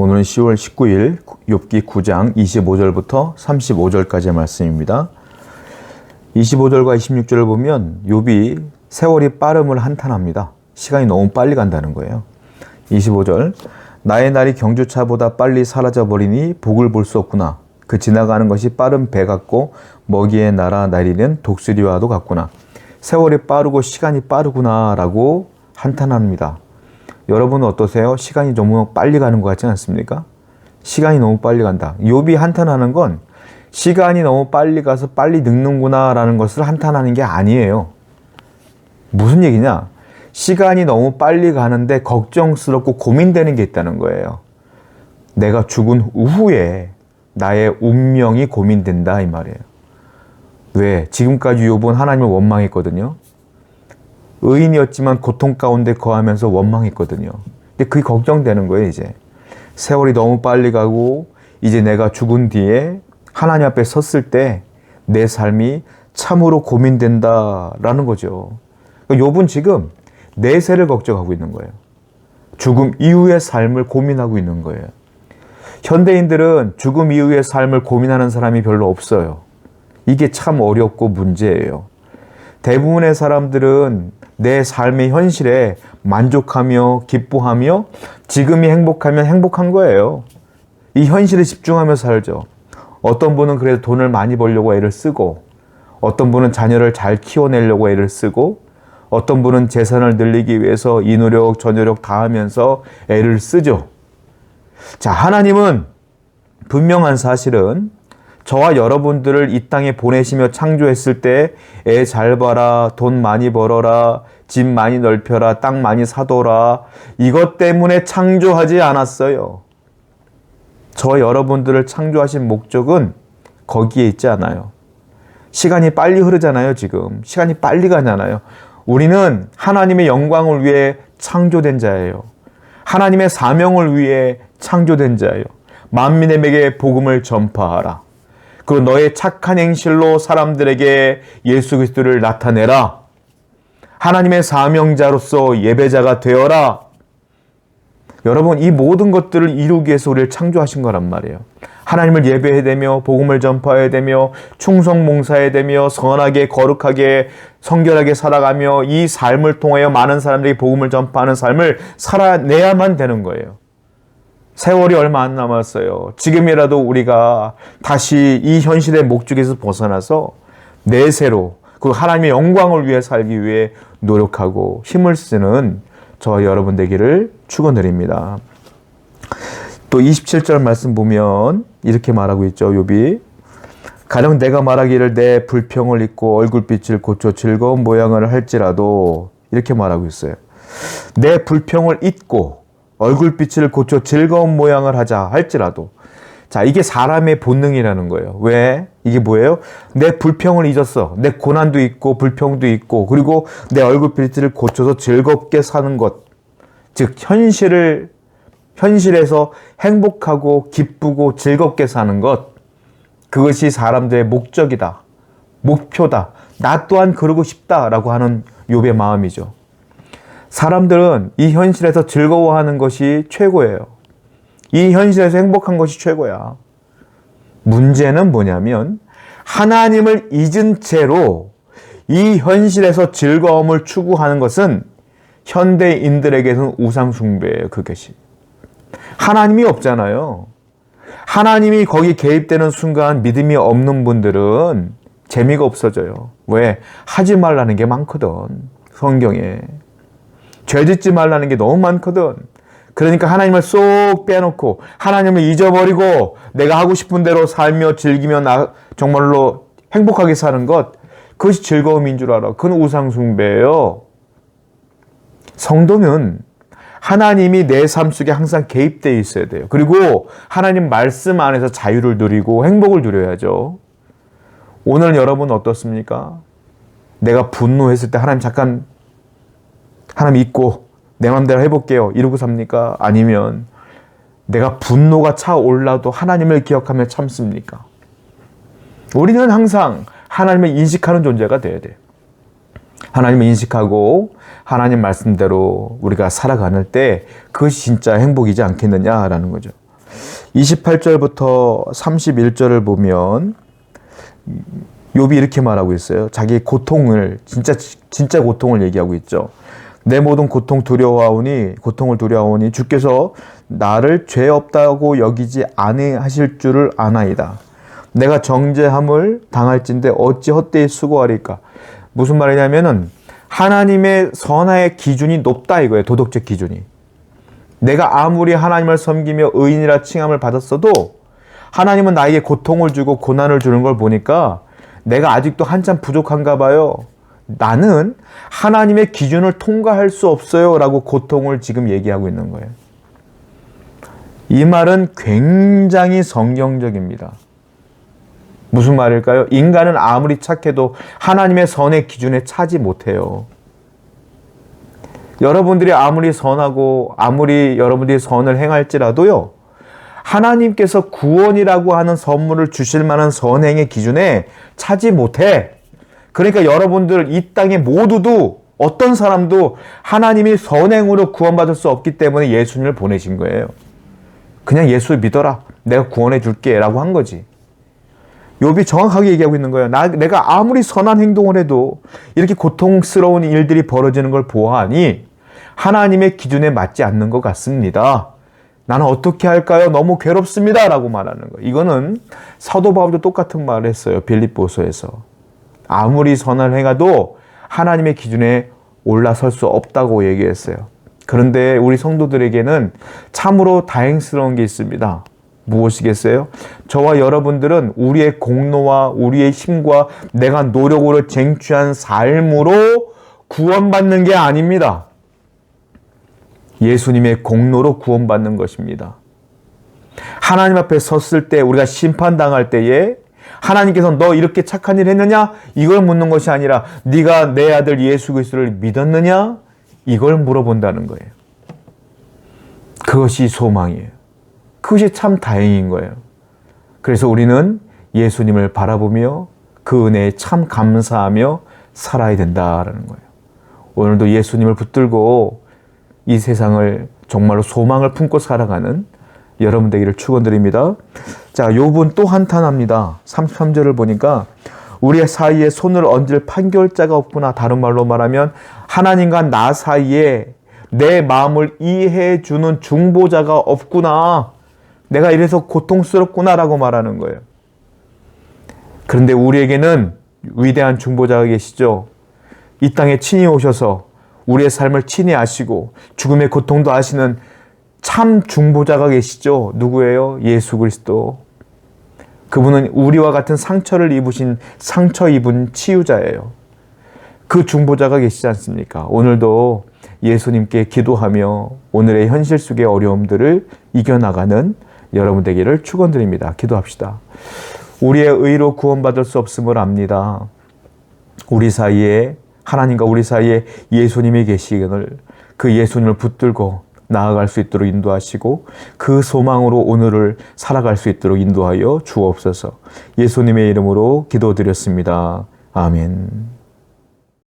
오늘은 10월 19일 욥기 9장 25절부터 35절까지의 말씀입니다. 25절과 26절을 보면 욥이 세월이 빠름을 한탄합니다. 시간이 너무 빨리 간다는 거예요. 25절, 나의 날이 경주차보다 빨리 사라져버리니 복을 볼 수 없구나. 그 지나가는 것이 빠른 배 같고 먹이의 나라 날이는 독수리와도 같구나. 세월이 빠르고 시간이 빠르구나 라고 한탄합니다. 여러분은 어떠세요? 시간이 너무 빨리 가는 것 같지 않습니까? 시간이 너무 빨리 간다. 욥이 한탄하는 건 시간이 너무 빨리 가서 빨리 늙는구나 라는 것을 한탄하는 게 아니에요. 무슨 얘기냐? 시간이 너무 빨리 가는데 걱정스럽고 고민되는 게 있다는 거예요. 내가 죽은 후에 나의 운명이 고민된다 이 말이에요. 왜? 지금까지 욥은 하나님을 원망했거든요. 의인이었지만 고통 가운데 거하면서 원망했거든요. 근데 그게 걱정되는 거예요, 이제. 세월이 너무 빨리 가고, 이제 내가 죽은 뒤에 하나님 앞에 섰을 때 내 삶이 참으로 고민된다라는 거죠. 욥은 지금 내세를 걱정하고 있는 거예요. 죽음 이후의 삶을 고민하고 있는 거예요. 현대인들은 죽음 이후의 삶을 고민하는 사람이 별로 없어요. 이게 참 어렵고 문제예요. 대부분의 사람들은 내 삶의 현실에 만족하며 기뻐하며 지금이 행복하면 행복한 거예요. 이 현실에 집중하며 살죠. 어떤 분은 그래도 돈을 많이 벌려고 애를 쓰고, 어떤 분은 자녀를 잘 키워내려고 애를 쓰고, 어떤 분은 재산을 늘리기 위해서 이 노력 저 노력 다 하면서 애를 쓰죠. 자, 하나님은 분명한 사실은 저와 여러분들을 이 땅에 보내시며 창조했을 때 애 잘 봐라, 돈 많이 벌어라, 집 많이 넓혀라, 땅 많이 사둬라, 이것 때문에 창조하지 않았어요. 저와 여러분들을 창조하신 목적은 거기에 있지 않아요. 시간이 빨리 흐르잖아요, 지금. 시간이 빨리 가잖아요. 우리는 하나님의 영광을 위해 창조된 자예요. 하나님의 사명을 위해 창조된 자예요. 만민에게 복음을 전파하라. 그리고 너의 착한 행실로 사람들에게 예수 그리스도를 나타내라. 하나님의 사명자로서 예배자가 되어라. 여러분, 이 모든 것들을 이루기 위해서 우리를 창조하신 거란 말이에요. 하나님을 예배해야 되며 복음을 전파해야 되며 충성 봉사해야 되며 선하게 거룩하게 성결하게 살아가며 이 삶을 통하여 많은 사람들이 복음을 전파하는 삶을 살아내야만 되는 거예요. 세월이 얼마 안 남았어요. 지금이라도 우리가 다시 이 현실의 목적에서 벗어나서 내세로 그 하나님의 영광을 위해 살기 위해 노력하고 힘을 쓰는 저와 여러분 되기를 축원드립니다. 또 27절 말씀 보면 이렇게 말하고 있죠. 욥이 가령 내가 말하기를 내 불평을 잊고 얼굴빛을 고쳐 즐거운 모양을 할지라도 이렇게 말하고 있어요. 내 불평을 잊고 얼굴빛을 고쳐 즐거운 모양을 하자 할지라도. 자, 이게 사람의 본능이라는 거예요. 왜? 이게 뭐예요? 내 불평을 잊었어. 내 고난도 있고 불평도 있고 그리고 내 얼굴빛을 고쳐서 즐겁게 사는 것. 즉 현실에서 행복하고 기쁘고 즐겁게 사는 것. 그것이 사람들의 목적이다. 목표다. 나 또한 그러고 싶다라고 하는 욥의 마음이죠. 사람들은 이 현실에서 즐거워하는 것이 최고예요. 이 현실에서 행복한 것이 최고야. 문제는 뭐냐면 하나님을 잊은 채로 이 현실에서 즐거움을 추구하는 것은 현대인들에게는 우상 숭배예요. 그것이. 하나님이 없잖아요. 하나님이 거기 개입되는 순간 믿음이 없는 분들은 재미가 없어져요. 왜? 하지 말라는 게 많거든. 성경에. 죄 짓지 말라는 게 너무 많거든. 그러니까 하나님을 쏙 빼놓고 하나님을 잊어버리고 내가 하고 싶은 대로 살며 즐기며 정말로 행복하게 사는 것, 그것이 즐거움인 줄 알아. 그건 우상 숭배예요. 성도는 하나님이 내 삶 속에 항상 개입되어 있어야 돼요. 그리고 하나님 말씀 안에서 자유를 누리고 행복을 누려야죠. 오늘 여러분 어떻습니까? 내가 분노했을 때 하나님 잠깐 하나님 잊고 내 맘대로 해볼게요. 이러고 삽니까? 아니면 내가 분노가 차올라도 하나님을 기억하며 참습니까? 우리는 항상 하나님을 인식하는 존재가 돼야 돼요. 하나님을 인식하고 하나님 말씀대로 우리가 살아가는 때 그것이 진짜 행복이지 않겠느냐라는 거죠. 28절부터 31절을 보면 욥이 이렇게 말하고 있어요. 자기의 고통을, 진짜 고통을 얘기하고 있죠. 내 모든 고통을 두려워하오니 주께서 나를 죄 없다고 여기지 아니하실 줄을 아나이다. 내가 정죄함을 당할진대 어찌 헛되이 수고하리까. 무슨 말이냐면은 하나님의 선하의 기준이 높다 이거예요. 도덕적 기준이. 내가 아무리 하나님을 섬기며 의인이라 칭함을 받았어도 하나님은 나에게 고통을 주고 고난을 주는 걸 보니까 내가 아직도 한참 부족한가 봐요. 나는 하나님의 기준을 통과할 수 없어요 라고 고통을 지금 얘기하고 있는 거예요. 이 말은 굉장히 성경적입니다. 무슨 말일까요? 인간은 아무리 착해도 하나님의 선의 기준에 차지 못해요. 여러분들이 아무리 선하고 아무리 여러분들이 선을 행할지라도요, 하나님께서 구원이라고 하는 선물을 주실 만한 선행의 기준에 차지 못해. 그러니까 여러분들 이 땅에 모두도 어떤 사람도 하나님이 선행으로 구원받을 수 없기 때문에 예수님을 보내신 거예요. 그냥 예수 믿어라. 내가 구원해 줄게 라고 한 거지. 욥이 정확하게 얘기하고 있는 거예요. 내가 아무리 선한 행동을 해도 이렇게 고통스러운 일들이 벌어지는 걸 보아하니 하나님의 기준에 맞지 않는 것 같습니다. 나는 어떻게 할까요? 너무 괴롭습니다. 라고 말하는 거예요. 이거는 사도 바울도 똑같은 말을 했어요. 빌립보서에서. 아무리 선을 행해도 하나님의 기준에 올라설 수 없다고 얘기했어요. 그런데 우리 성도들에게는 참으로 다행스러운 게 있습니다. 무엇이겠어요? 저와 여러분들은 우리의 공로와 우리의 힘과 내가 노력으로 쟁취한 삶으로 구원받는 게 아닙니다. 예수님의 공로로 구원받는 것입니다. 하나님 앞에 섰을 때 우리가 심판당할 때에 하나님께서 너 이렇게 착한 일 했느냐? 이걸 묻는 것이 아니라 네가 내 아들 예수 그리스도를 믿었느냐? 이걸 물어본다는 거예요. 그것이 소망이에요. 그것이 참 다행인 거예요. 그래서 우리는 예수님을 바라보며 그 은혜에 참 감사하며 살아야 된다라는 거예요. 오늘도 예수님을 붙들고 이 세상을 정말로 소망을 품고 살아가는 여러분 되기를 축원드립니다. 자, 욥은 또 한탄합니다. 33절을 보니까 우리 사이에 손을 얹을 판결자가 없구나. 다른 말로 말하면 하나님과 나 사이에 내 마음을 이해해 주는 중보자가 없구나. 내가 이래서 고통스럽구나라고 말하는 거예요. 그런데 우리에게는 위대한 중보자가 계시죠. 이 땅에 친히 오셔서 우리의 삶을 친히 아시고 죽음의 고통도 아시는 참 중보자가 계시죠. 누구예요? 예수 그리스도. 그분은 우리와 같은 상처를 입으신 상처 입은 치유자예요. 그 중보자가 계시지 않습니까? 오늘도 예수님께 기도하며 오늘의 현실 속의 어려움들을 이겨나가는 여러분 되기를 축원드립니다. 기도합시다. 우리의 의로 구원받을 수 없음을 압니다. 우리 사이에 하나님과 우리 사이에 예수님이 계시기를 그 예수님을 붙들고 나아갈 수 있도록 인도하시고 그 소망으로 오늘을 살아갈 수 있도록 인도하여 주옵소서. 예수님의 이름으로 기도드렸습니다. 아멘.